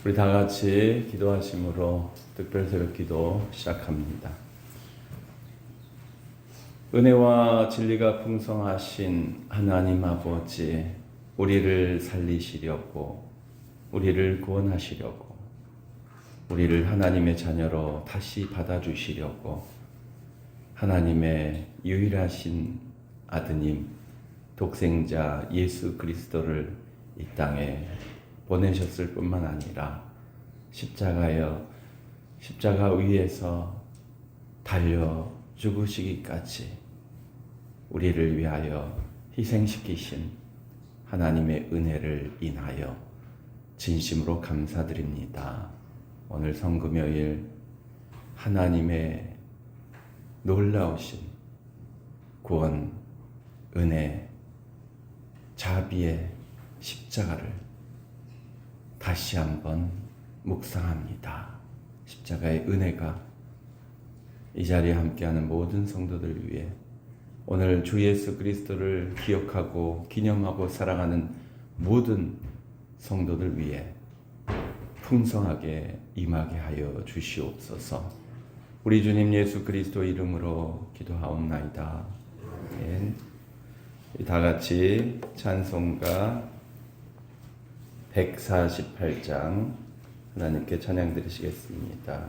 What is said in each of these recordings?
우리 다 같이 기도하심으로 특별 새벽 기도 시작합니다. 은혜와 진리가 풍성하신 하나님 아버지, 우리를 살리시려고, 우리를 구원하시려고, 우리를 하나님의 자녀로 다시 받아주시려고 하나님의 유일하신 아드님, 독생자 예수 그리스도를 이 땅에 보내셨을 뿐만 아니라 십자가 위에서 달려 죽으시기까지 우리를 위하여 희생시키신 하나님의 은혜를 인하여 진심으로 감사드립니다. 오늘 성금요일 하나님의 놀라우신 구원, 은혜, 자비의 십자가를 다시 한번 묵상합니다. 십자가의 은혜가 이 자리에 함께하는 모든 성도들 위해 오늘 주 예수 그리스도를 기억하고 기념하고 사랑하는 모든 성도들 위해 풍성하게 임하게 하여 주시옵소서. 우리 주님 예수 그리스도 이름으로 기도하옵나이다. 아멘. 다 같이 찬송가 148장 하나님께 찬양 드리시겠습니다.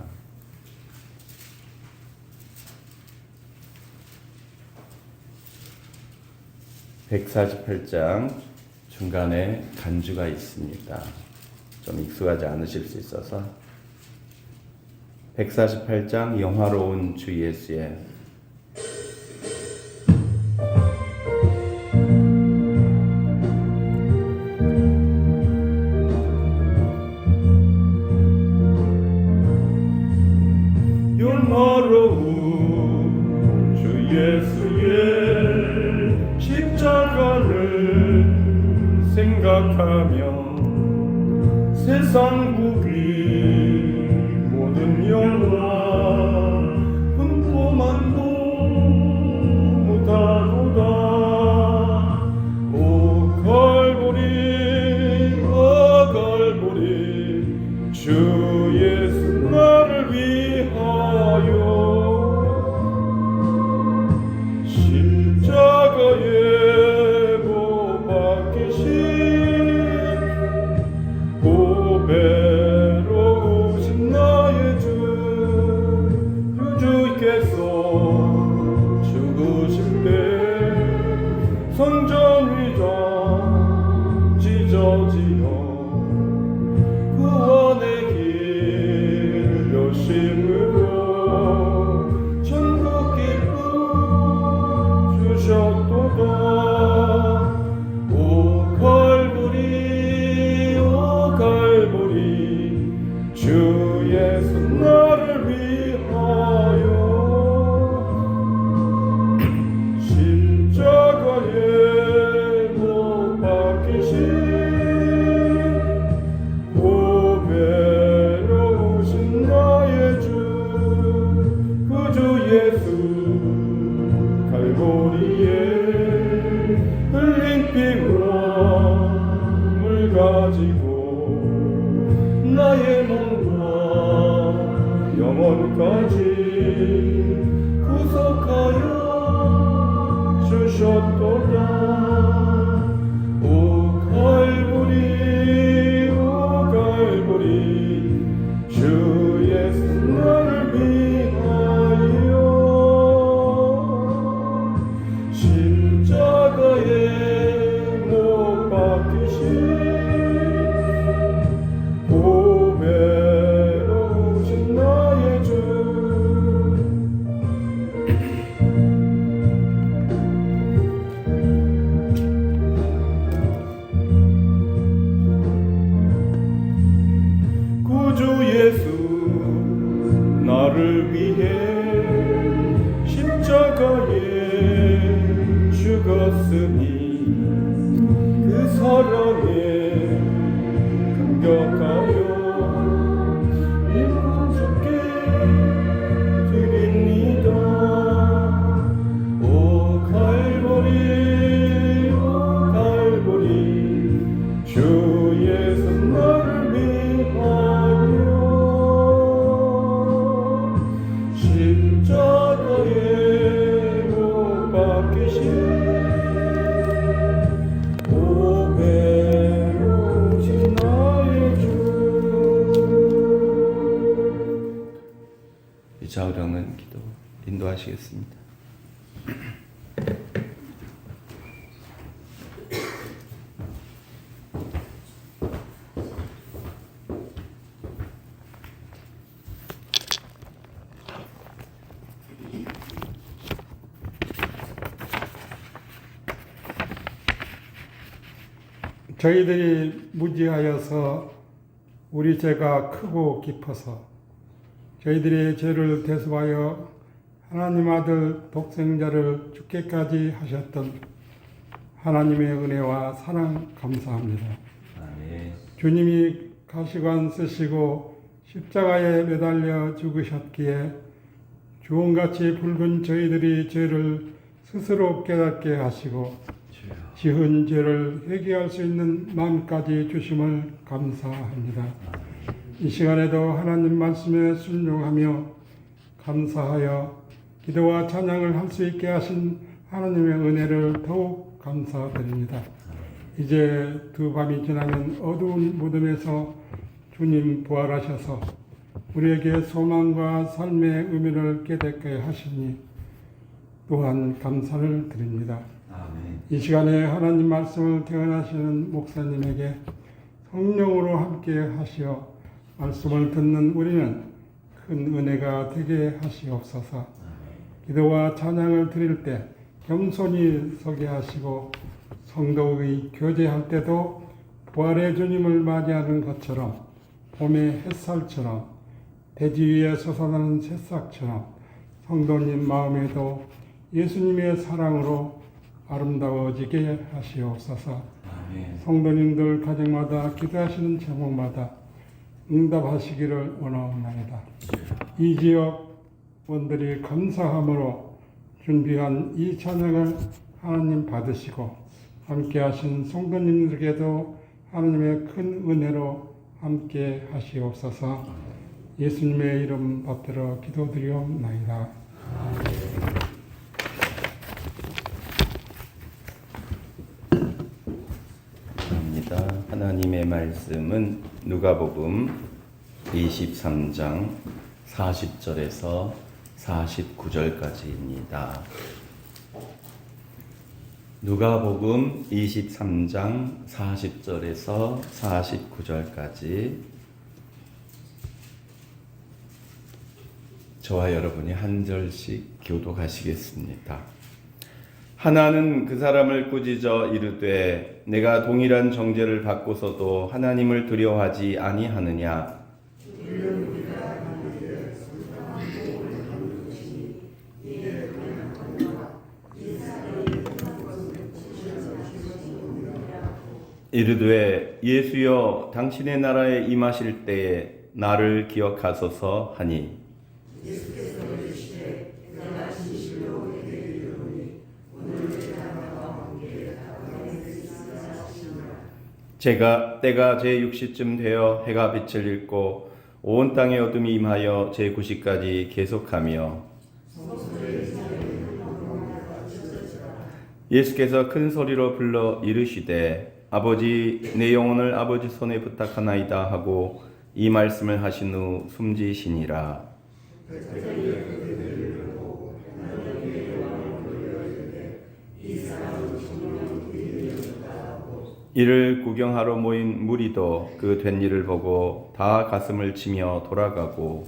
(148장) 중간에 간주가 있습니다. 좀 익숙하지 않으실 수 있어서 148장 영화로운 주 예수의 영화로운 주 예수의 십자가를 생각하며 세상 국이 모든 영화 분포만도 못하도다. 오 갈보리, 오 갈보리, 주 예수 나를 위하여 십자가에 못 박히신 고배로우신 나의 주께서 죽으실 때 성전 위가 찢어지어 구원의 길 여심으로 천국 기쁨 주셨도다. 오 갈보리, 오 갈보리, 주 예수 나를 위하여 십자가에 못 박히신 고배로우신 나의 주, 그 주 예수 갈보리에 흘린 피와 물 가지고 나의 몸과 영혼까지 구속하여 주셨도다. 오 갈보리, 오 갈보리, 주 예수 나를 위하여 십자가에 못 박히신 고배로우신 나의 주. 구주 예수 나를 위해 십자가에 죽었으니 그 사랑에 감격하여 믿고 주께 드립니다. 오 갈보리, 오 갈보리, 주 예수 나를 위하여 묵상하는 기도 인도하시겠습니다. 저희들이 무지하여서 우리 죄가 크고 깊어서 저희들의 죄를 대속하여 하나님 아들 독생자를 죽게까지 하셨던 하나님의 은혜와 사랑 감사합니다. 아멘. 주님이 가시관 쓰시고 십자가에 매달려 죽으셨기에 주홍같이 붉은 저희들이 죄를 스스로 깨닫게 하시고 지은 죄를 회개할 수 있는 마음까지 주심을 감사합니다. 이 시간에도 하나님 말씀에 순종하며 감사하여 기도와 찬양을 할 수 있게 하신 하나님의 은혜를 더욱 감사드립니다. 이제 두 밤이 지나면 어두운 무덤에서 주님 부활하셔서 우리에게 소망과 삶의 의미를 깨닫게 하시니 또한 감사를 드립니다. 아멘. 이 시간에 하나님 말씀을 대언하시는 목사님에게 성령으로 함께 하시어 말씀을 듣는 우리는 큰 은혜가 되게 하시옵소서. 기도와 찬양을 드릴 때 겸손히 서게 하시고 성도의 교제할 때도 부활의 주님을 맞이하는 것처럼 봄의 햇살처럼 대지 위에 솟아나는 새싹처럼 성도님 마음에도 예수님의 사랑으로 아름다워지게 하시옵소서. 아멘. 성도님들 가정마다 기도하시는 제목마다 응답하시기를 원하옵나이다. 이 지역 원들이 감사함으로 준비한 이 찬양을 하나님 받으시고 함께 하신 성도님들에게도 하나님의 큰 은혜로 함께 하시옵소서. 예수님의 이름 받들어 기도드리옵나이다. 하나님의 말씀은 누가복음 23장 40절에서 49절까지입니다. 누가복음 23장 40절에서 49절까지 저와 여러분이 한 절씩 교독하시겠습니다. 하나는 그 사람을 꾸짖어 이르되 내가 동일한 정죄를 받고서도 하나님을 두려워하지 아니하느냐. 이르되 예수여 당신의 나라에 임하실 때에 나를 기억하소서 하니 때가 제 6시쯤 되어 해가 빛을 잃고 온 땅의 어둠이 임하여 제 9시까지 계속하며 예수께서 큰 소리로 불러 이르시되 아버지 내 영혼을 아버지 손에 부탁하나이다 하고 이 말씀을 하신 후 숨지시니라. 이를 구경하러 모인 무리도 그 된 일을 보고 다 가슴을 치며 돌아가고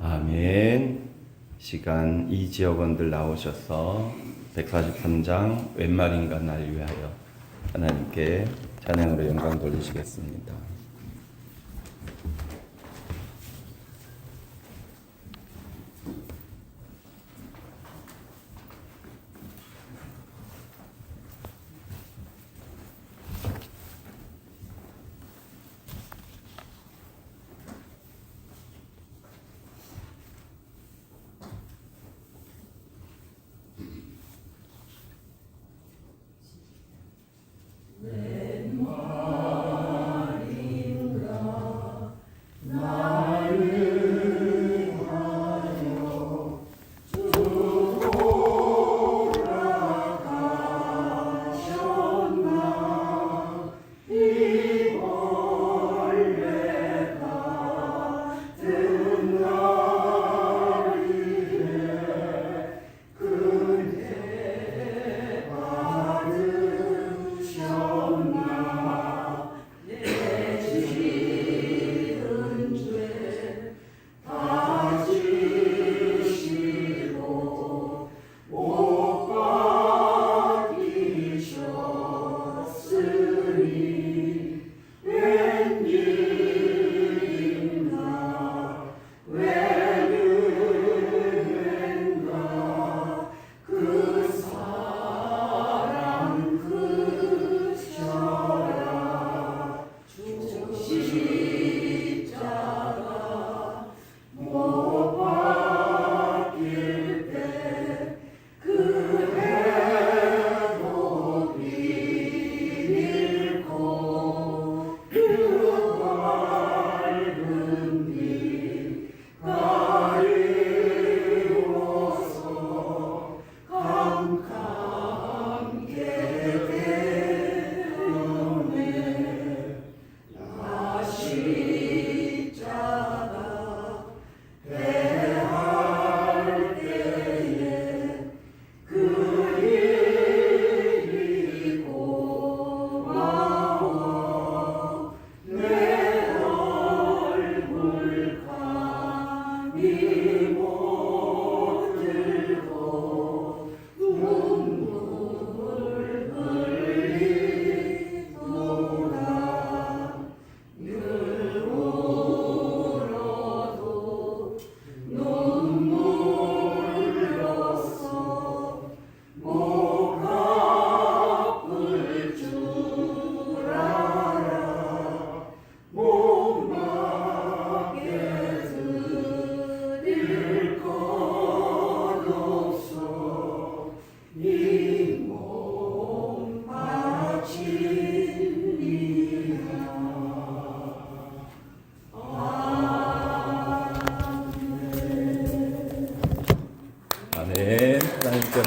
아멘. 시간 이 지역원들 나오셔서 143장 웬 말인가 날 위하여 하나님께 찬양으로 영광 돌리시겠습니다.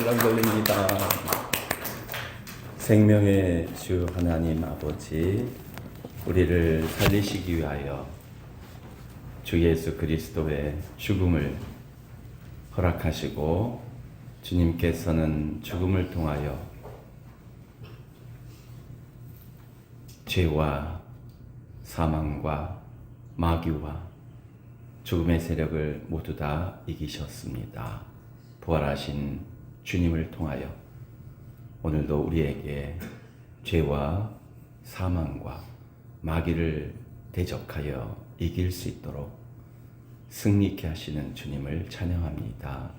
달랑 걸립니다. 생명의 주 하나님 아버지, 우리를 살리시기 위하여 주 예수 그리스도의 죽음을 허락하시고, 주님께서는 죽음을 통하여 죄와 사망과 마귀와 죽음의 세력을 모두 다 이기셨습니다. 부활하신 주님을 통하여 오늘도 우리에게 죄와 사망과 마귀를 대적하여 이길 수 있도록 승리케 하시는 주님을 찬양합니다.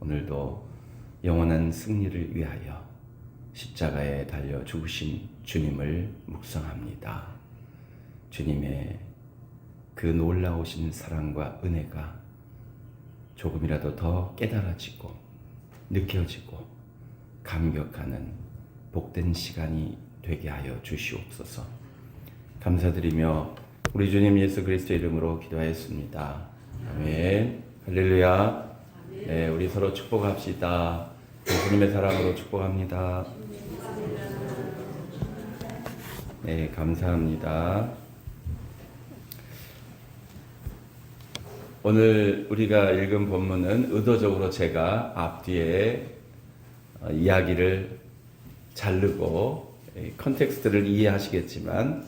오늘도 영원한 승리를 위하여 십자가에 달려 죽으신 주님을 묵상합니다. 주님의 그 놀라우신 사랑과 은혜가 조금이라도 더 깨달아지고 느껴지고 감격하는 복된 시간이 되게 하여 주시옵소서. 감사드리며 우리 주님 예수 그리스도의 이름으로 기도하였습니다. 아멘. 할렐루야. 네, 우리 서로 축복합시다. 예수님의 사랑으로 축복합니다. 네, 감사합니다. 오늘 우리가 읽은 본문은 의도적으로 제가 앞뒤에 이야기를 자르고 컨텍스트를 이해하시겠지만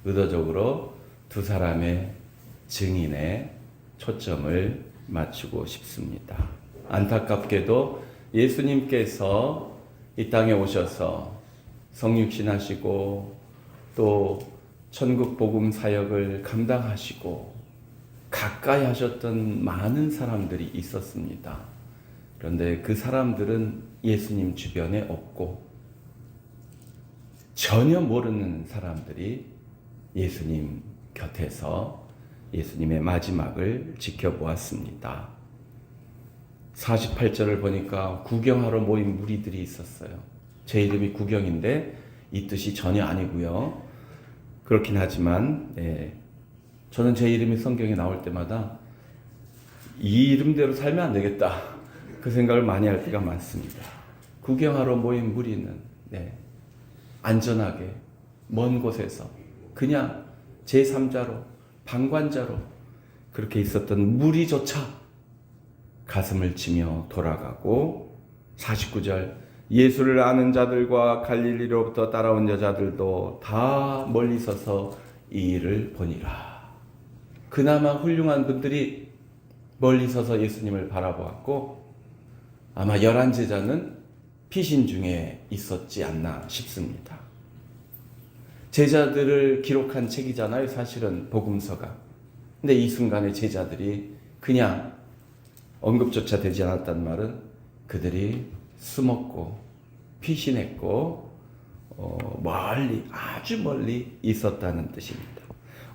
의도적으로 두 사람의 증인에 초점을 맞추고 싶습니다. 안타깝게도 예수님께서 이 땅에 오셔서 성육신하시고 또 천국 복음 사역을 감당하시고 가까이 하셨던 많은 사람들이 있었습니다. 그런데 그 사람들은 예수님 주변에 없고 전혀 모르는 사람들이 예수님 곁에서 예수님의 마지막을 지켜보았습니다. 48절을 보니까 구경하러 모인 무리들이 있었어요. 제 이름이 구경인데 이 뜻이 전혀 아니고요. 그렇긴 하지만 저는 제 이름이 성경에 나올 때마다 이 이름대로 살면 안 되겠다, 그 생각을 많이 할 때가 많습니다. 구경하러 모인 무리는 안전하게 먼 곳에서 그냥 제3자로 방관자로 그렇게 있었던 무리조차 가슴을 치며 돌아가고, 49절 예수를 아는 자들과 갈릴리로부터 따라온 여자들도 다 멀리 서서 이 일을 보니라. 그나마 훌륭한 분들이 멀리 서서 예수님을 바라보았고, 아마 11제자는 피신 중에 있었지 않나 싶습니다. 제자들을 기록한 책이잖아요, 사실은 복음서가. 근데 이 순간에 제자들이 그냥 언급조차 되지 않았단 말은 그들이 숨었고 피신했고 멀리, 아주 멀리 있었다는 뜻입니다.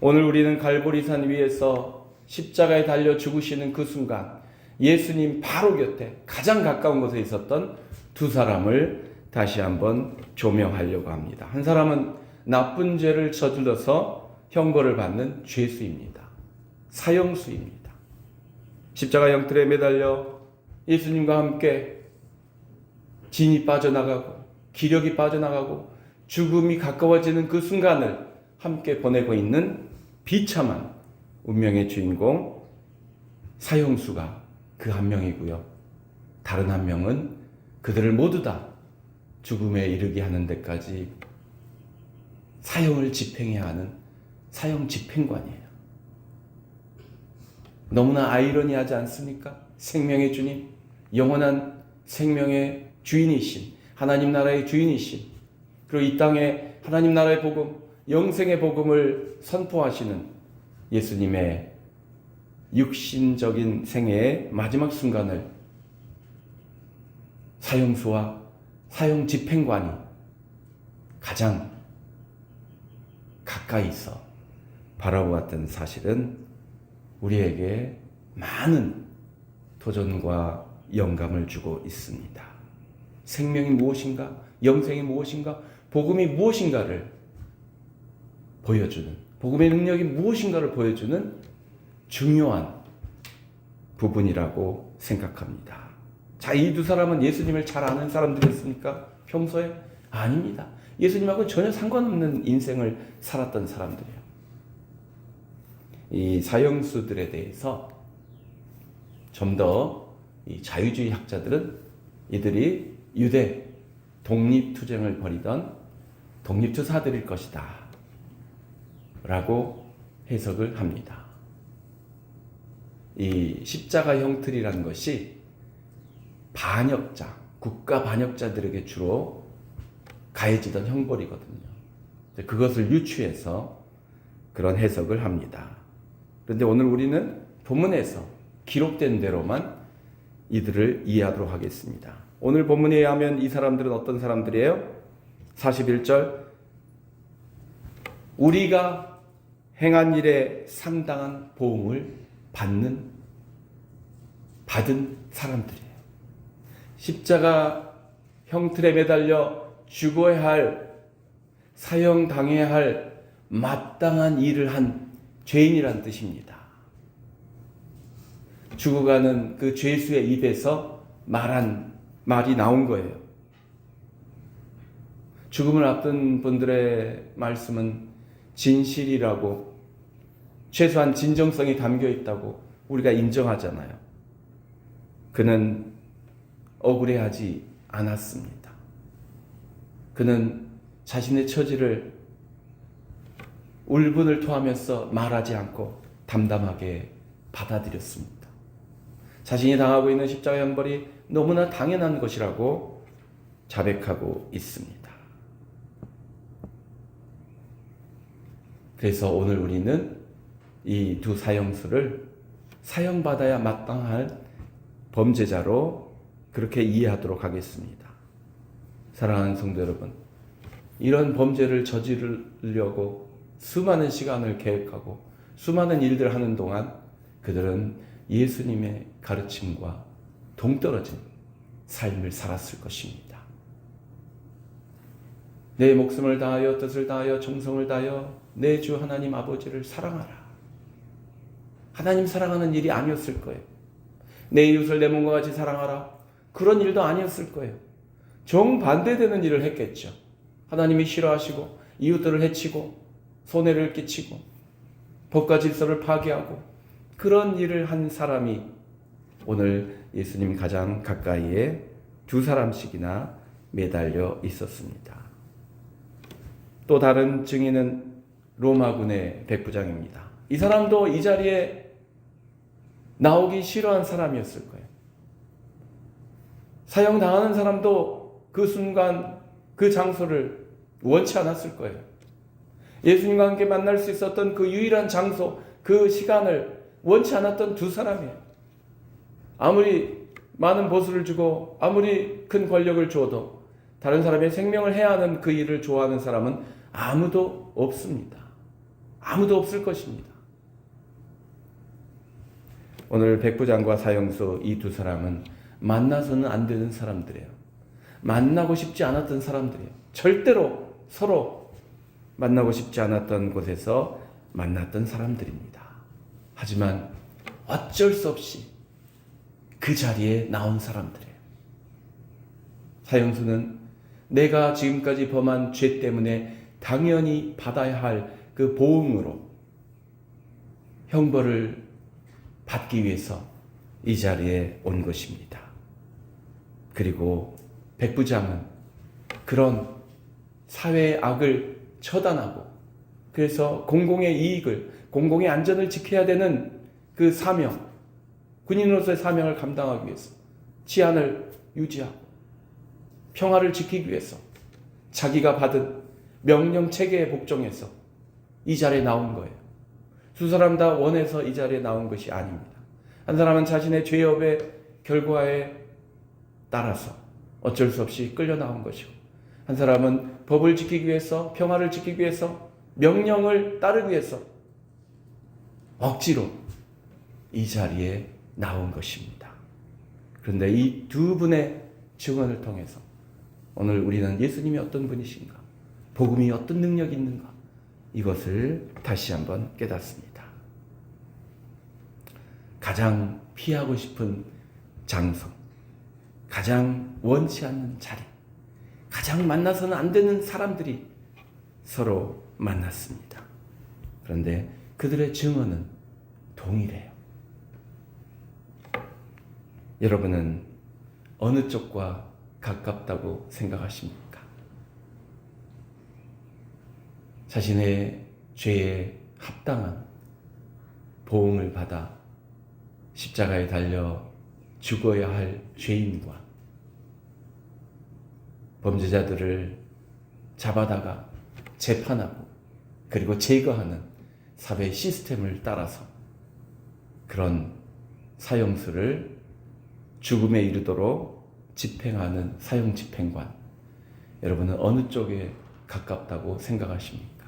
오늘 우리는 갈보리산 위에서 십자가에 달려 죽으시는 그 순간 예수님 바로 곁에 가장 가까운 곳에 있었던 두 사람을 다시 한번 조명하려고 합니다. 한 사람은 나쁜 죄를 저질러서 형벌을 받는 죄수입니다. 사형수입니다. 십자가 영틀에 매달려 예수님과 함께 진이 빠져나가고 기력이 빠져나가고 죽음이 가까워지는 그 순간을 함께 보내고 있는 비참한 운명의 주인공 사형수가 그 한 명이고요. 다른 한 명은 그들을 모두 다 죽음에 이르게 하는 데까지 사형을 집행해야 하는 사형 집행관이에요. 너무나 아이러니하지 않습니까? 생명의 주님, 영원한 생명의 주인이신 하나님 나라의 주인이신, 그리고 이 땅에 하나님 나라의 복음, 영생의 복음을 선포하시는 예수님의 육신적인 생애의 마지막 순간을 사형수와 사형 집행관이 가장 가까이 있어 바라보았던 사실은 우리에게 많은 도전과 영감을 주고 있습니다. 생명이 무엇인가? 영생이 무엇인가? 복음이 무엇인가를 보여주는, 복음의 능력이 무엇인가를 보여주는 중요한 부분이라고 생각합니다. 자, 이 두 사람은 예수님을 잘 아는 사람들이었습니까? 평소에? 아닙니다. 예수님하고 전혀 상관없는 인생을 살았던 사람들이에요. 이 사형수들에 대해서 좀 더 이 자유주의 학자들은 이들이 유대 독립투쟁을 벌이던 독립투사들일 것이다 라고 해석을 합니다. 이 십자가 형틀이라는 것이 반역자, 국가 반역자들에게 주로 가해지던 형벌이거든요. 그것을 유추해서 그런 해석을 합니다. 그런데 오늘 우리는 본문에서 기록된 대로만 이들을 이해하도록 하겠습니다. 오늘 본문에 의하면 이 사람들은 어떤 사람들이에요? 41절, 우리가 행한 일에 상당한 보응을 받은 사람들이에요. 십자가 형틀에 매달려 죽어야 할, 사형당해야 할 마땅한 일을 한 죄인이란 뜻입니다. 죽어가는 그 죄수의 입에서 말한 말이 나온 거예요. 죽음을 앞둔 분들의 말씀은 진실이라고, 최소한 진정성이 담겨 있다고 우리가 인정하잖아요. 그는 억울해하지 않았습니다. 그는 자신의 처지를 울분을 토하면서 말하지 않고 담담하게 받아들였습니다. 자신이 당하고 있는 십자가 형벌이 너무나 당연한 것이라고 자백하고 있습니다. 그래서 오늘 우리는 이 두 사형수를 사형받아야 마땅할 범죄자로 그렇게 이해하도록 하겠습니다. 사랑하는 성도 여러분, 이런 범죄를 저지르려고 수많은 시간을 계획하고 수많은 일들을 하는 동안 그들은 예수님의 가르침과 동떨어진 삶을 살았을 것입니다. 내 목숨을 다하여 뜻을 다하여 정성을 다하여 내 주 하나님 아버지를 사랑하라. 하나님 사랑하는 일이 아니었을 거예요. 내 이웃을 내 몸과 같이 사랑하라. 그런 일도 아니었을 거예요. 정반대되는 일을 했겠죠. 하나님이 싫어하시고 이웃들을 해치고 손해를 끼치고 법과 질서를 파괴하고 그런 일을 한 사람이 오늘 예수님 가장 가까이에 두 사람씩이나 매달려 있었습니다. 또 다른 증인은 로마군의 백부장입니다. 이 사람도 이 자리에 나오기 싫어한 사람이었을 거예요. 사형당하는 사람도 그 순간 그 장소를 원치 않았을 거예요. 예수님과 함께 만날 수 있었던 그 유일한 장소, 그 시간을 원치 않았던 두 사람이에요. 아무리 많은 보수를 주고 아무리 큰 권력을 줘도 다른 사람의 생명을 해야 하는 그 일을 좋아하는 사람은 아무도 없습니다. 아무도 없을 것입니다. 오늘 백부장과 사형수 이 두 사람은 만나서는 안 되는 사람들이에요. 만나고 싶지 않았던 사람들이에요. 절대로 서로 만나고 싶지 않았던 곳에서 만났던 사람들입니다. 하지만 어쩔 수 없이 그 자리에 나온 사람들이에요. 사형수는 내가 지금까지 범한 죄 때문에 당연히 받아야 할 그 보응으로 형벌을 받기 위해서 이 자리에 온 것입니다. 그리고 백부장은 그런 사회의 악을 처단하고 그래서 공공의 이익을, 공공의 안전을 지켜야 되는 그 사명, 군인으로서의 사명을 감당하기 위해서 치안을 유지하고 평화를 지키기 위해서 자기가 받은 명령 체계에 복종해서 이 자리에 나온 거예요. 두 사람 다 원해서 이 자리에 나온 것이 아닙니다. 한 사람은 자신의 죄업의 결과에 따라서 어쩔 수 없이 끌려 나온 것이고, 한 사람은 법을 지키기 위해서, 평화를 지키기 위해서, 명령을 따르기 위해서 억지로 이 자리에 나온 것입니다. 그런데 이 두 분의 증언을 통해서 오늘 우리는 예수님이 어떤 분이신가, 복음이 어떤 능력이 있는가, 이것을 다시 한번 깨닫습니다. 가장 피하고 싶은 장소, 가장 원치 않는 자리, 가장 만나서는 안 되는 사람들이 서로 만났습니다. 그런데 그들의 증언은 동일해요. 여러분은 어느 쪽과 가깝다고 생각하십니까? 자신의 죄에 합당한 보응을 받아 십자가에 달려 죽어야 할 죄인과 범죄자들을 잡아다가 재판하고 그리고 제거하는 사회 시스템을 따라서 그런 사형수를 죽음에 이르도록 집행하는 사형 집행관, 여러분은 어느 쪽에 가깝다고 생각하십니까?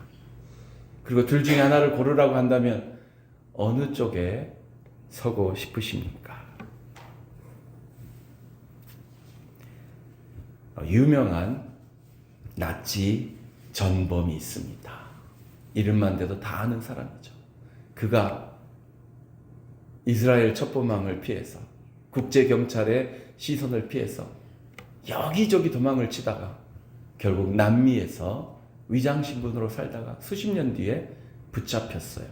그리고 둘 중에 하나를 고르라고 한다면 어느 쪽에 서고 싶으십니까? 유명한 나치 전범이 있습니다. 이름만 대도 다 아는 사람이죠. 그가 이스라엘 첩보망을 피해서 국제경찰의 시선을 피해서 여기저기 도망을 치다가 결국 남미에서 위장신분으로 살다가 수십 년 뒤에 붙잡혔어요.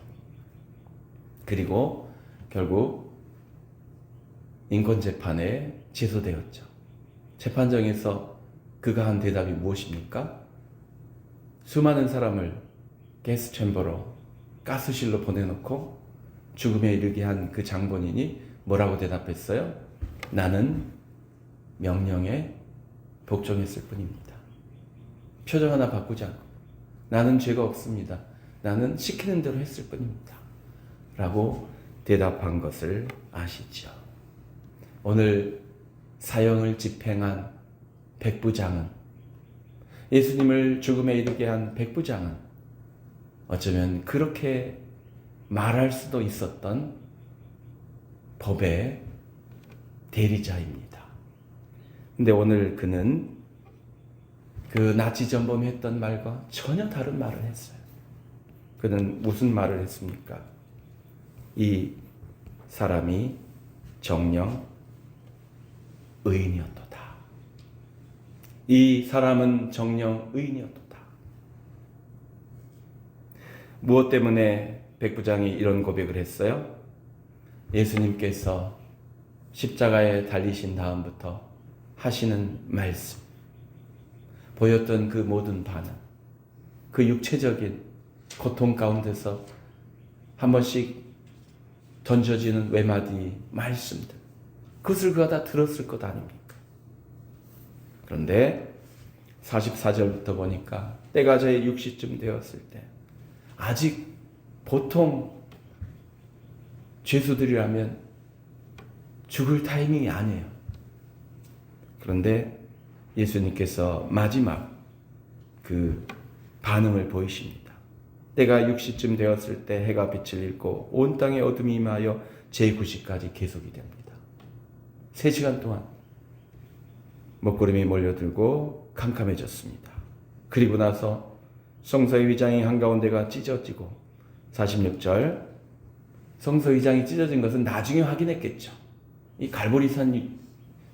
그리고 결국 인권재판에 제소되었죠. 재판정에서 그가 한 대답이 무엇입니까? 수많은 사람을 가스챔버로 가스실로 보내놓고 죽음에 이르게 한 그 장본인이 뭐라고 대답했어요? 나는 명령에 복종했을 뿐입니다. 표정 하나 바꾸지 않고 나는 죄가 없습니다. 나는 시키는 대로 했을 뿐입니다. 라고 대답한 것을 아시죠? 오늘 사형을 집행한 백부장은, 예수님을 죽음에 이르게 한 백부장은 어쩌면 그렇게 말할 수도 있었던 법의 대리자입니다. 근데 오늘 그는 그 나치 전범이 했던 말과 전혀 다른 말을 했어요. 그는 무슨 말을 했습니까? 이 사람이 정녕 의인이었도다. 이 사람은 정녕 의인이었도다. 무엇 때문에 백부장이 이런 고백을 했어요? 예수님께서 십자가에 달리신 다음부터 하시는 말씀, 보였던 그 모든 반응, 그 육체적인 고통 가운데서 한 번씩 던져지는 외마디 말씀들, 그것을 그가 다 들었을 것 아닙니까? 그런데 44절부터 보니까 때가 저의 60쯤 되었을 때, 아직 보통 죄수들이라면 죽을 타이밍이 아니에요. 그런데 예수님께서 마지막 그 반응을 보이십니다. 때가 60쯤 되었을 때 해가 빛을 잃고 온 땅에 어둠이 임하여 제9시까지 계속이 됩니다. 3시간 동안 먹구름이 몰려들고 캄캄해졌습니다. 그리고 나서 성소의 위장이 한가운데가 찢어지고, 46절, 성소 위장이 찢어진 것은 나중에 확인했겠죠. 이 갈보리산이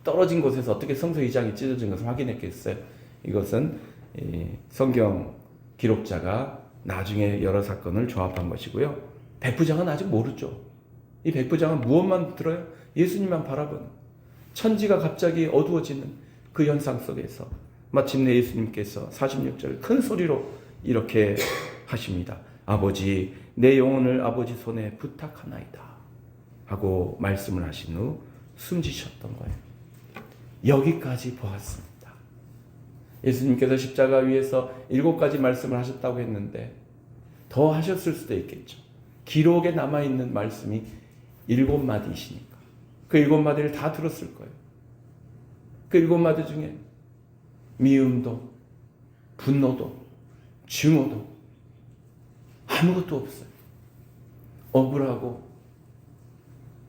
떨어진 곳에서 어떻게 성소 위장이 찢어진 것을 확인했겠어요? 이것은 성경 기록자가 나중에 여러 사건을 조합한 것이고요. 백부장은 아직 모르죠. 이 백부장은 무엇만 들어요? 예수님만 바라보는, 천지가 갑자기 어두워지는 그 현상 속에서 마침내 예수님께서 46절 큰 소리로 이렇게 하십니다. 아버지, 내 영혼을 아버지 손에 부탁하나이다 하고 말씀을 하신 후 숨지셨던 거예요. 여기까지 보았습니다. 예수님께서 십자가 위에서 7가지 말씀을 하셨다고 했는데 더 하셨을 수도 있겠죠. 기록에 남아있는 말씀이 7마디이시니까 그 7마디를 다 들었을 거예요. 그 7마디 중에 미움도, 분노도, 증오도 아무것도 없어요. 억울하고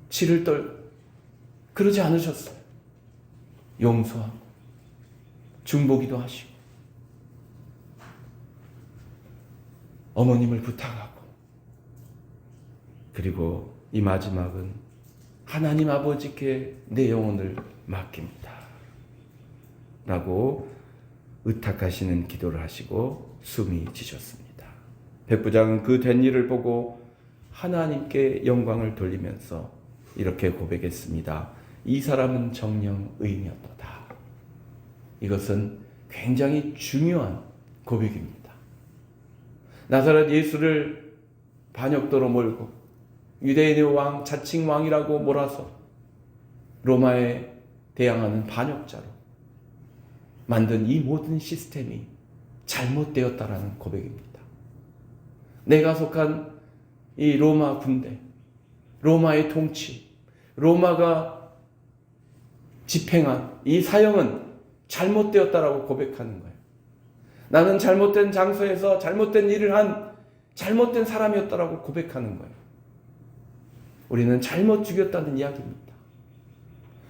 치를 떨고 그러지 않으셨어요. 용서하고 중보기도 하시고 어머님을 부탁하고, 그리고 이 마지막은 하나님 아버지께 내 영혼을 맡깁니다. 라고 의탁하시는 기도를 하시고 숨이 지셨습니다. 백부장은 그 된 일을 보고 하나님께 영광을 돌리면서 이렇게 고백했습니다. 이 사람은 정녕 의인이었도다. 이것은 굉장히 중요한 고백입니다. 나사렛 예수를 반역도로 몰고 유대인의 왕, 자칭 왕이라고 몰아서 로마에 대항하는 반역자로 만든 이 모든 시스템이 잘못되었다라는 고백입니다. 내가 속한 이 로마 군대, 로마의 통치, 로마가 집행한 이 사형은 잘못되었다라고 고백하는 거예요. 나는 잘못된 장소에서 잘못된 일을 한 잘못된 사람이었다라고 고백하는 거예요. 우리는 잘못 죽였다는 이야기입니다.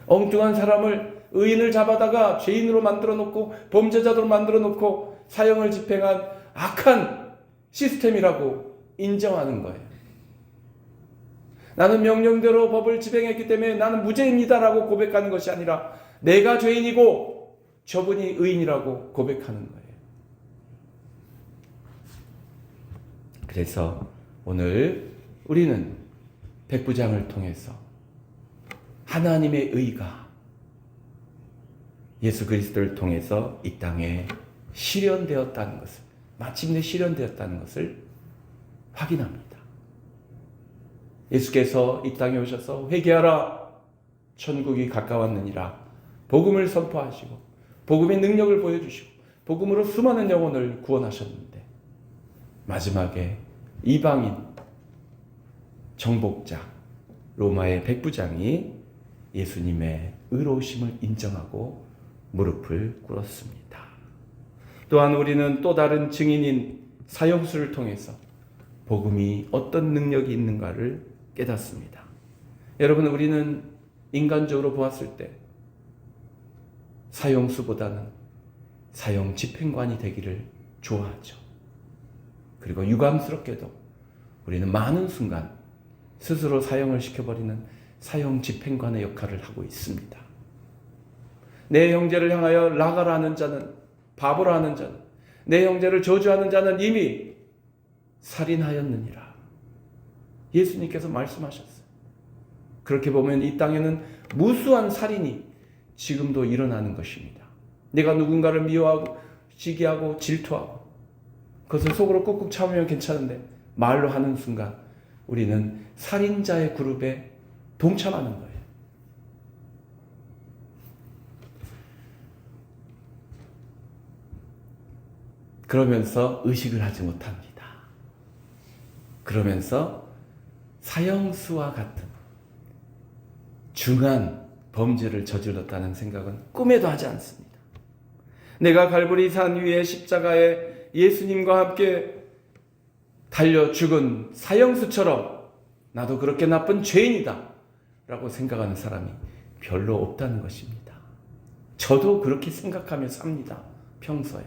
엉뚱한 사람을 의인을 잡아다가 죄인으로 만들어 놓고 범죄자로 만들어 놓고 사형을 집행한 악한 시스템이라고 인정하는 거예요. 나는 명령대로 법을 집행했기 때문에 나는 무죄입니다라고 고백하는 것이 아니라 내가 죄인이고 저분이 의인이라고 고백하는 거예요. 그래서 오늘 우리는 백부장을 통해서 하나님의 의가 예수 그리스도를 통해서 이 땅에 실현되었다는 것을, 마침내 실현되었다는 것을 확인합니다. 예수께서 이 땅에 오셔서 회개하라, 천국이 가까웠느니라 복음을 선포하시고 복음의 능력을 보여주시고 복음으로 수많은 영혼을 구원하셨는데 마지막에 이방인 정복자 로마의 백부장이 예수님의 의로우심을 인정하고 무릎을 꿇었습니다. 또한 우리는 또 다른 증인인 사형수를 통해서 복음이 어떤 능력이 있는가를 깨닫습니다. 여러분, 우리는 인간적으로 보았을 때 사형수보다는 사형 집행관이 되기를 좋아하죠. 그리고 유감스럽게도 우리는 많은 순간 스스로 사형을 시켜버리는 사형 집행관의 역할을 하고 있습니다. 내 형제를 향하여 라가라 하는 자는, 바보라 하는 자는, 내 형제를 저주하는 자는 이미 살인하였느니라. 예수님께서 말씀하셨어요. 그렇게 보면 이 땅에는 무수한 살인이 지금도 일어나는 것입니다. 내가 누군가를 미워하고 시기하고 질투하고 그것을 속으로 꾹꾹 참으면 괜찮은데 말로 하는 순간 우리는 살인자의 그룹에 동참하는 거예요. 그러면서 의식을 하지 못합니다. 그러면서 사형수와 같은 중한 범죄를 저질렀다는 생각은 꿈에도 하지 않습니다. 내가 갈보리 산 위에 십자가에 예수님과 함께 달려 죽은 사형수처럼 나도 그렇게 나쁜 죄인이다 라고 생각하는 사람이 별로 없다는 것입니다. 저도 그렇게 생각하며 삽니다. 평소에.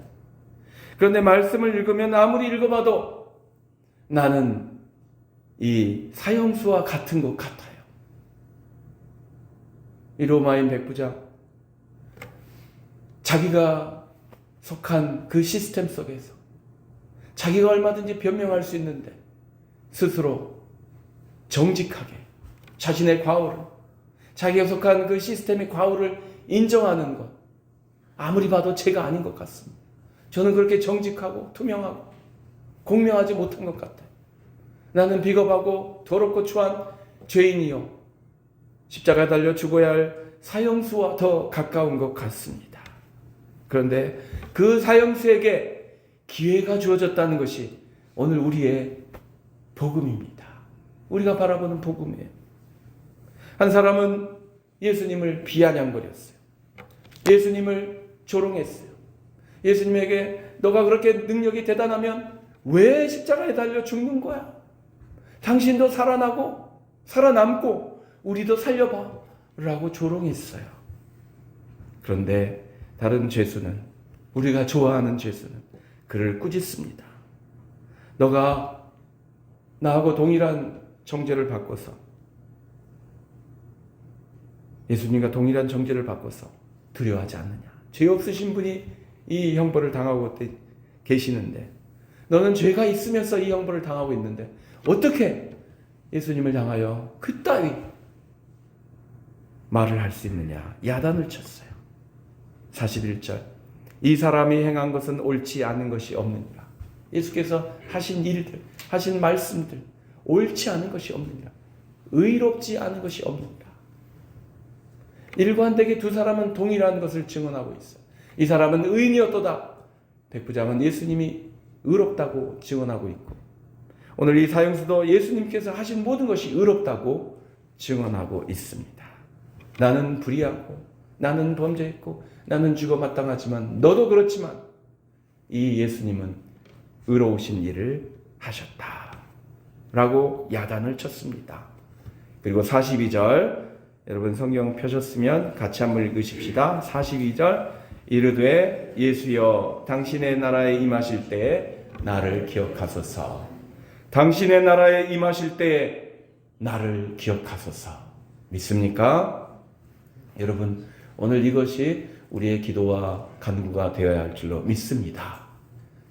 그런데 말씀을 읽으면 아무리 읽어봐도 나는 이 사형수와 같은 것 같아요. 이 로마인 백부장, 자기가 속한 그 시스템 속에서 자기가 얼마든지 변명할 수 있는데 스스로 정직하게 자신의 과오를, 자기가 속한 그 시스템의 과오를 인정하는 것, 아무리 봐도 죄가 아닌 것 같습니다. 저는 그렇게 정직하고 투명하고 공명하지 못한 것 같아요. 나는 비겁하고 더럽고 추한 죄인이요 십자가에 달려 죽어야 할 사형수와 더 가까운 것 같습니다. 그런데 그 사형수에게 기회가 주어졌다는 것이 오늘 우리의 복음입니다. 우리가 바라보는 복음이에요. 한 사람은 예수님을 비아냥거렸어요. 예수님을 조롱했어요. 예수님에게 너가 그렇게 능력이 대단하면 왜 십자가에 달려 죽는 거야? 당신도 살아나고 살아남고 우리도 살려봐 라고 조롱했어요. 그런데 다른 죄수는, 우리가 좋아하는 죄수는 그를 꾸짖습니다. 너가 나하고 동일한 정죄를 바꿔서, 예수님과 동일한 정죄를 바꿔서 두려워하지 않느냐, 죄 없으신 분이 이 형벌을 당하고 계시는데 너는 죄가 있으면서 이 형벌을 당하고 있는데 어떻게 예수님을 향하여 그따위 말을 할 수 있느냐. 야단을 쳤어요. 41절 이 사람이 행한 것은 옳지 않은 것이 없느니라. 예수께서 하신 일들, 하신 말씀들 옳지 않은 것이 없느니라. 의롭지 않은 것이 없느니라. 일관되게 두 사람은 동일한 것을 증언하고 있어요. 이 사람은 의인이었도다. 백부장은 예수님이 의롭다고 증언하고 있고 오늘 이 사형수도 예수님께서 하신 모든 것이 의롭다고 증언하고 있습니다. 나는 불의하고 나는 범죄했고 나는 죽어 마땅하지만 너도 그렇지만 이 예수님은 의로우신 일을 하셨다 라고 야단을 쳤습니다. 그리고 42절 여러분 성경 펴셨으면 같이 한번 읽으십시다. 42절 이르되 예수여 당신의 나라에 임하실 때에 나를 기억하소서. 당신의 나라에 임하실 때에 나를 기억하소서. 믿습니까? 여러분 오늘 이것이 우리의 기도와 간구가 되어야 할 줄로 믿습니다.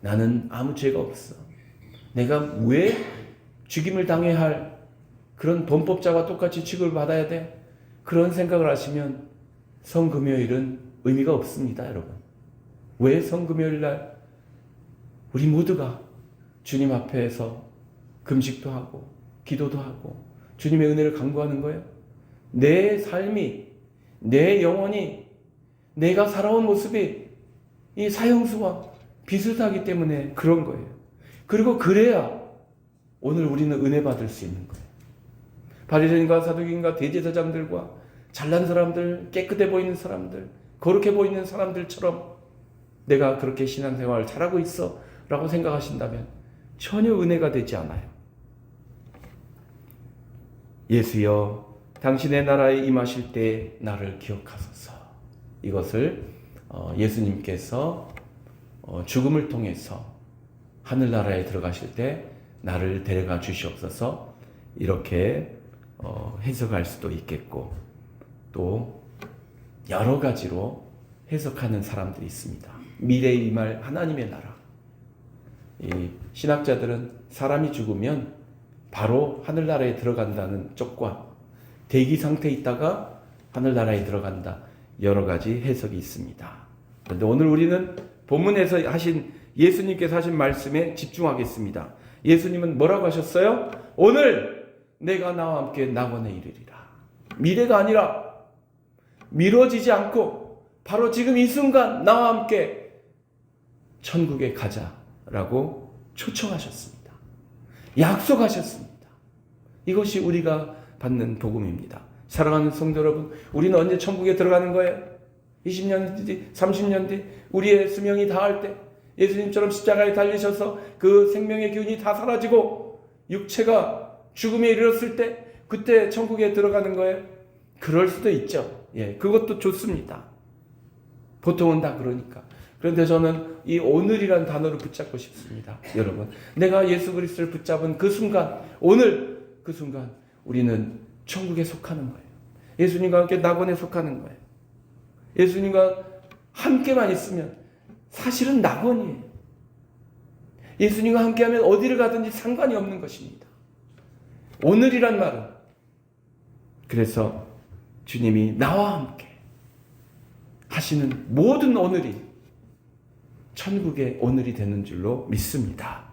나는 아무 죄가 없어. 내가 왜 죽임을 당해야 할 그런 범법자와 똑같이 취급을 받아야 돼? 그런 생각을 하시면 성금요일은 의미가 없습니다, 여러분. 왜 성금요일 날 우리 모두가 주님 앞에서 금식도 하고 기도도 하고 주님의 은혜를 간구하는 거예요? 내 삶이, 내 영혼이, 내가 살아온 모습이 이 사형수와 비슷하기 때문에 그런 거예요. 그리고 그래야 오늘 우리는 은혜 받을 수 있는 거예요. 바리새인과 사두개인과 대제사장들과 잘난 사람들, 깨끗해 보이는 사람들, 거룩해 보이는 사람들처럼 내가 그렇게 신앙생활을 잘하고 있어 라고 생각하신다면 전혀 은혜가 되지 않아요. 예수여 당신의 나라에 임하실 때 나를 기억하소서. 이것을 예수님께서 죽음을 통해서 하늘나라에 들어가실 때 나를 데려가 주시옵소서 이렇게 해석할 수도 있겠고 또 여러 가지로 해석하는 사람들이 있습니다. 미래에 임할 하나님의 나라. 이 신학자들은 사람이 죽으면 바로 하늘나라에 들어간다는 쪽과 대기 상태에 있다가 하늘나라에 들어간다. 여러 가지 해석이 있습니다. 그런데 오늘 우리는 본문에서 하신 예수님께서 하신 말씀에 집중하겠습니다. 예수님은 뭐라고 하셨어요? 오늘 내가 나와 함께 낙원에 이르리라. 미래가 아니라 미뤄지지 않고 바로 지금 이 순간 나와 함께 천국에 가자라고 초청하셨습니다. 약속하셨습니다. 이것이 우리가 받는 복음입니다. 사랑하는 성도 여러분, 우리는 언제 천국에 들어가는 거예요? 20년 뒤, 30년 뒤 우리의 수명이 다할 때 예수님처럼 십자가에 달리셔서 그 생명의 기운이 다 사라지고 육체가 죽음에 이르렀을 때 그때 천국에 들어가는 거예요? 그럴 수도 있죠. 예, 그것도 좋습니다. 보통은 다 그러니까. 그런데 저는 이 오늘이라는 단어를 붙잡고 싶습니다. 여러분, 내가 예수 그리스도를 붙잡은 그 순간, 오늘 그 순간 우리는 천국에 속하는 거예요. 예수님과 함께 낙원에 속하는 거예요. 예수님과 함께만 있으면 사실은 낙원이에요. 예수님과 함께하면 어디를 가든지 상관이 없는 것입니다. 오늘이란 말은 그래서 주님이 나와 함께 하시는 모든 오늘이 천국의 오늘이 되는 줄로 믿습니다.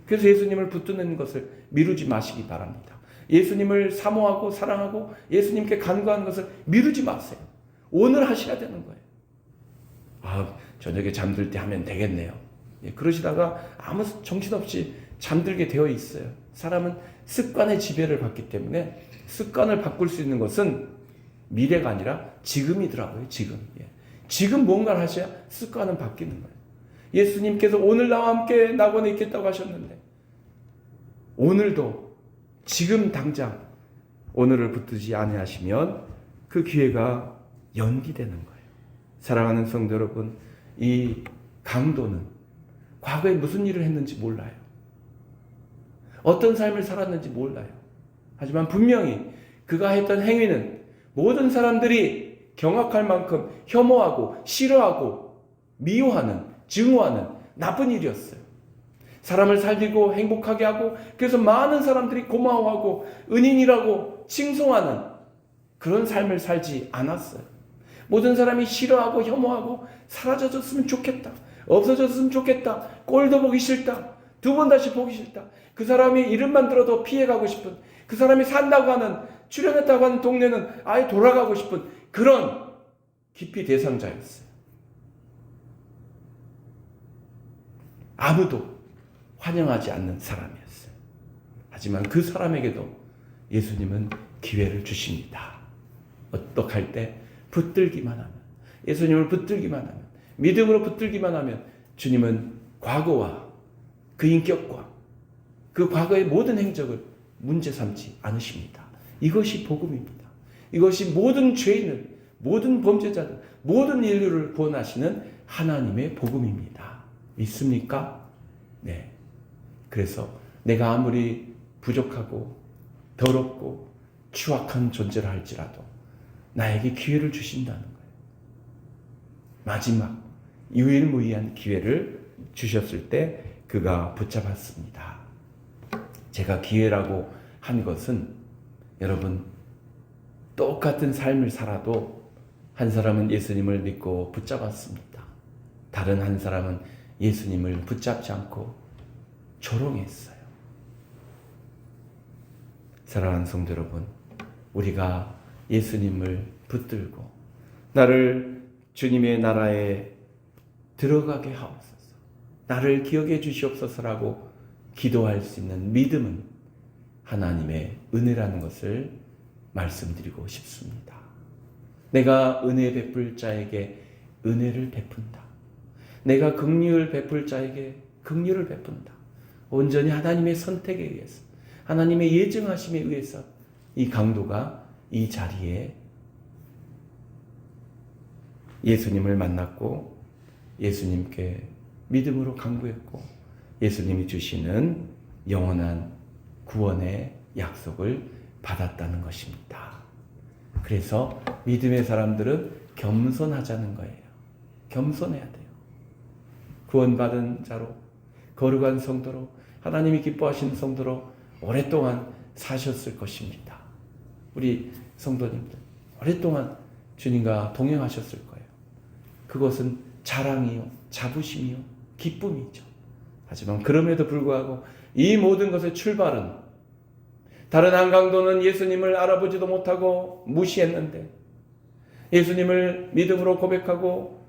그래서 예수님을 붙드는 것을 미루지 마시기 바랍니다. 예수님을 사모하고 사랑하고 예수님께 간구하는 것을 미루지 마세요. 오늘 하셔야 되는 거예요. 저녁에 잠들 때 하면 되겠네요. 예, 그러시다가 아무 정신없이 잠들게 되어 있어요. 사람은 습관의 지배를 받기 때문에 습관을 바꿀 수 있는 것은 미래가 아니라 지금이더라고요. 지금. 예. 지금 뭔가를 하셔야 습관은 바뀌는 거예요. 예수님께서 오늘 나와 함께 낙원에 있겠다고 하셨는데 오늘도 지금 당장 오늘을 붙들지 아니하시면 그 기회가 연기되는 거예요. 사랑하는 성도 여러분, 이 강도는 과거에 무슨 일을 했는지 몰라요. 어떤 삶을 살았는지 몰라요. 하지만 분명히 그가 했던 행위는 모든 사람들이 경악할 만큼 혐오하고 싫어하고 미워하는, 증오하는 나쁜 일이었어요. 사람을 살리고 행복하게 하고 그래서 많은 사람들이 고마워하고 은인이라고 칭송하는 그런 삶을 살지 않았어요. 모든 사람이 싫어하고 혐오하고 사라져줬으면 좋겠다, 없어졌으면 좋겠다, 꼴도 보기 싫다, 두 번 다시 보기 싫다, 그 사람이 이름만 들어도 피해가고 싶은, 그 사람이 산다고 하는, 출연했다고 하는 동네는 아예 돌아가고 싶은 그런 기피 대상자였어요. 아무도 환영하지 않는 사람이었어요. 하지만 그 사람에게도 예수님은 기회를 주십니다. 어떡할 때? 붙들기만 하면, 예수님을 붙들기만 하면, 믿음으로 붙들기만 하면 주님은 과거와 그 인격과 그 과거의 모든 행적을 문제 삼지 않으십니다. 이것이 복음입니다. 이것이 모든 죄인을, 모든 범죄자들, 모든 인류를 구원하시는 하나님의 복음입니다. 믿습니까? 네. 그래서 내가 아무리 부족하고 더럽고 추악한 존재를 할지라도 나에게 기회를 주신다는 거예요. 마지막 유일무이한 기회를 주셨을 때 그가 붙잡았습니다. 제가 기회라고 한 것은 여러분, 똑같은 삶을 살아도 한 사람은 예수님을 믿고 붙잡았습니다. 다른 한 사람은 예수님을 붙잡지 않고 조롱했어요. 사랑하는 성도 여러분, 우리가 예수님을 붙들고 나를 주님의 나라에 들어가게 하옵소서, 나를 기억해 주시옵소서라고 기도할 수 있는 믿음은 하나님의 은혜라는 것을 말씀드리고 싶습니다. 내가 은혜 베풀 자에게 은혜를 베푼다. 내가 긍휼을 베풀 자에게 긍휼을 베푼다. 온전히 하나님의 선택에 의해서, 하나님의 예정하심에 의해서 이 강도가 이 자리에 예수님을 만났고 예수님께 믿음으로 간구했고 예수님이 주시는 영원한 구원의 약속을 받았다는 것입니다. 그래서 믿음의 사람들은 겸손하자는 거예요. 겸손해야 돼요. 구원받은 자로, 거룩한 성도로, 하나님이 기뻐하시는 성도로 오랫동안 사셨을 것입니다. 우리 성도님들 오랫동안 주님과 동행하셨을 거예요. 그것은 자랑이요, 자부심이요, 기쁨이죠. 하지만 그럼에도 불구하고 이 모든 것의 출발은, 다른 한 강도는 예수님을 알아보지도 못하고 무시했는데 예수님을 믿음으로 고백하고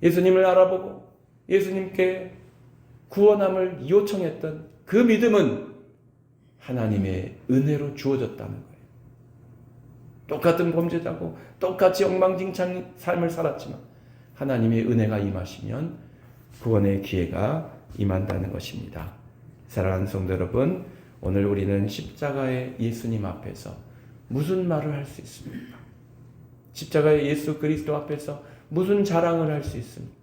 예수님을 알아보고 예수님께 구원함을 요청했던 그 믿음은 하나님의 은혜로 주어졌다는 거예요. 똑같은 범죄자고 똑같이 엉망진창 삶을 살았지만 하나님의 은혜가 임하시면 구원의 기회가 임한다는 것입니다. 사랑하는 성도 여러분, 오늘 우리는 십자가의 예수님 앞에서 무슨 말을 할 수 있습니까? 십자가의 예수 그리스도 앞에서 무슨 자랑을 할 수 있습니까?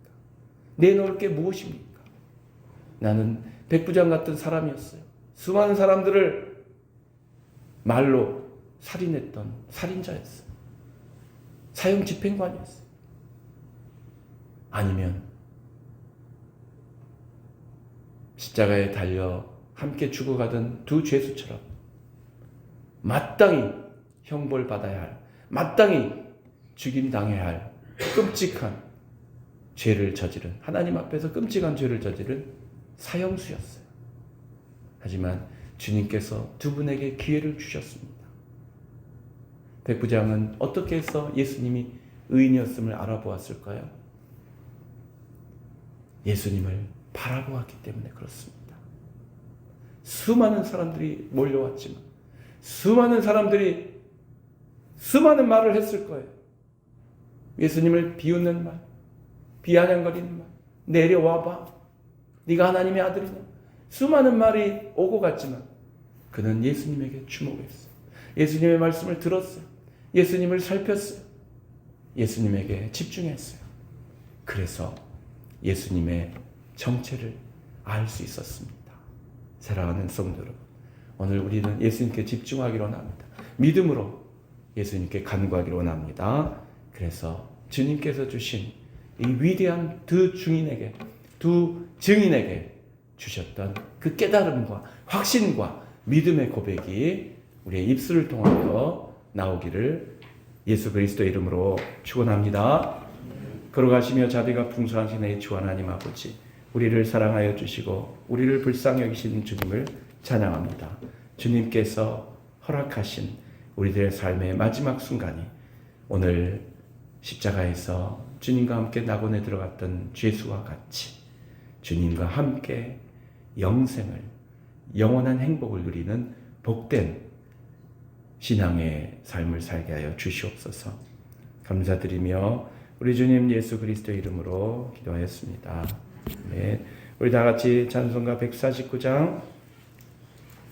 내놓을 게 무엇입니까? 나는 백부장 같은 사람이었어요. 수많은 사람들을 말로 살인했던 살인자였어요. 사형 집행관이었어요. 아니면 십자가에 달려 함께 죽어가던 두 죄수처럼 마땅히 형벌받아야 할, 마땅히 죽임당해야 할 끔찍한 죄를 저지른, 하나님 앞에서 끔찍한 죄를 저지른 사형수였어요. 하지만 주님께서 두 분에게 기회를 주셨습니다. 백부장은 어떻게 해서 예수님이 의인이었음을 알아보았을까요? 예수님을 바라보았기 때문에 그렇습니다. 수많은 사람들이 몰려왔지만 수많은 사람들이 수많은 말을 했을 거예요. 예수님을 비웃는 말, 비아냥거리는 말, 내려와봐, 네가 하나님의 아들이냐, 수많은 말이 오고 갔지만 그는 예수님에게 주목했어요. 예수님의 말씀을 들었어요. 예수님을 살폈어요. 예수님에게 집중했어요. 그래서 예수님의 정체를 알 수 있었습니다. 사랑하는 성도 여러분, 오늘 우리는 예수님께 집중하기로 합니다. 믿음으로 예수님께 간구하기로 합니다. 그래서 주님께서 주신 이 위대한 두 증인에게 주셨던 그 깨달음과 확신과 믿음의 고백이 우리의 입술을 통하여 나오기를 예수 그리스도의 이름으로 축원합니다. 걸어가시며 자비가 풍성하신 의 주 하나님 아버지, 우리를 사랑하여 주시고 우리를 불쌍히 여기시는 주님을 찬양합니다. 주님께서 허락하신 우리들의 삶의 마지막 순간이 오늘 십자가에서 주님과 함께 낙원에 들어갔던 죄수와 같이 주님과 함께 영생을, 영원한 행복을 누리는 복된 신앙의 삶을 살게 하여 주시옵소서. 감사드리며 우리 주님 예수 그리스도의 이름으로 기도하였습니다. 네, 우리 다 같이 찬송가 149장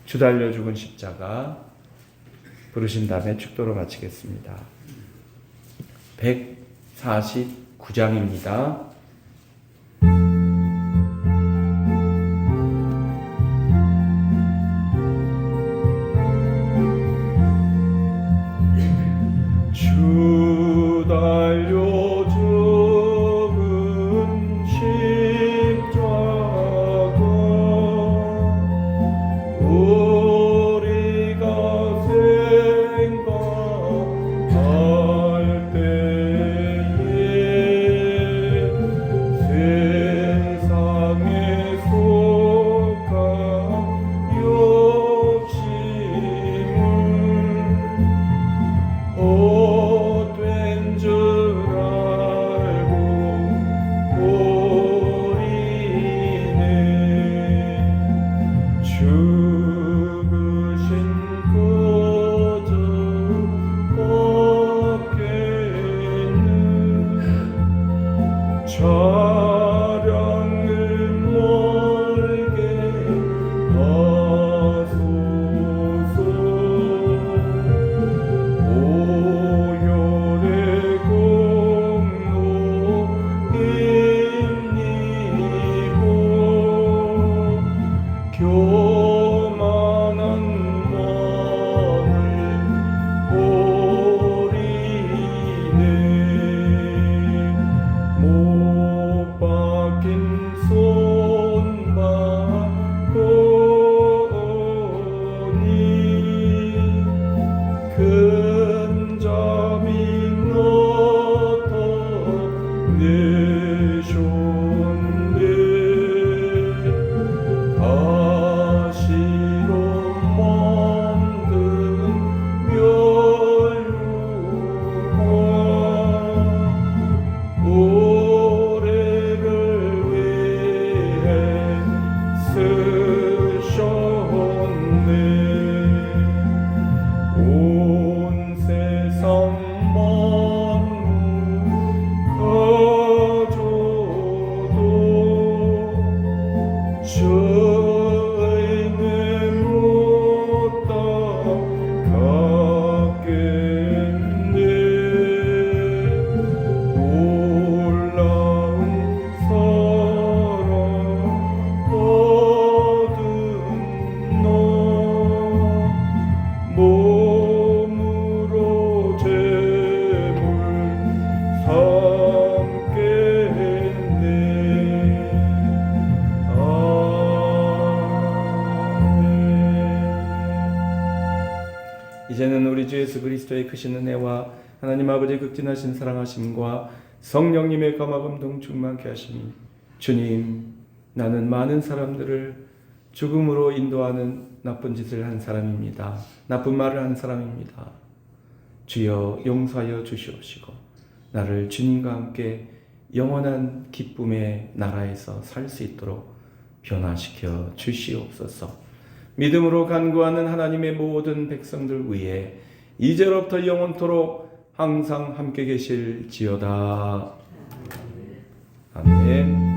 주 달려 죽은 십자가 부르신 다음에 축도로 마치겠습니다. 149장입니다. 주 달려 죽은 십자가 우리가 생각할 때에 세상에 속한 욕심을 헛된 줄 알고 우리는 죽으신 그저 없겠는 차량을 멀게 하소서. 오열의 공로 힘입고 교만한 마음을 우리는 못 박힌 손만 보니 큰 잠이 나타내셨네. 가시로 만든 멸류관 우리를 위해 쓰셨네. 온 세상 만물 가져도 죄인은 못 닦겠네. 놀라운 사랑 얻은 너 몸으로 제물 삼겠네. 아멘. 이제는 우리 주 예수 그리스도의 크신 은혜와 하나님 아버지의 극진하신 사랑하심과 성령님의 감화감동 충만케 하심이 주님, 나는 많은 사람들을 죽음으로 인도하는 나쁜 짓을 한 사람입니다. 나쁜 말을 한 사람입니다. 주여 용서하여 주시옵시고 나를 주님과 함께 영원한 기쁨의 나라에서 살 수 있도록 변화시켜 주시옵소서. 믿음으로 간구하는 하나님의 모든 백성들 위해 이제로부터 영원토록 항상 함께 계실지어다. 아멘.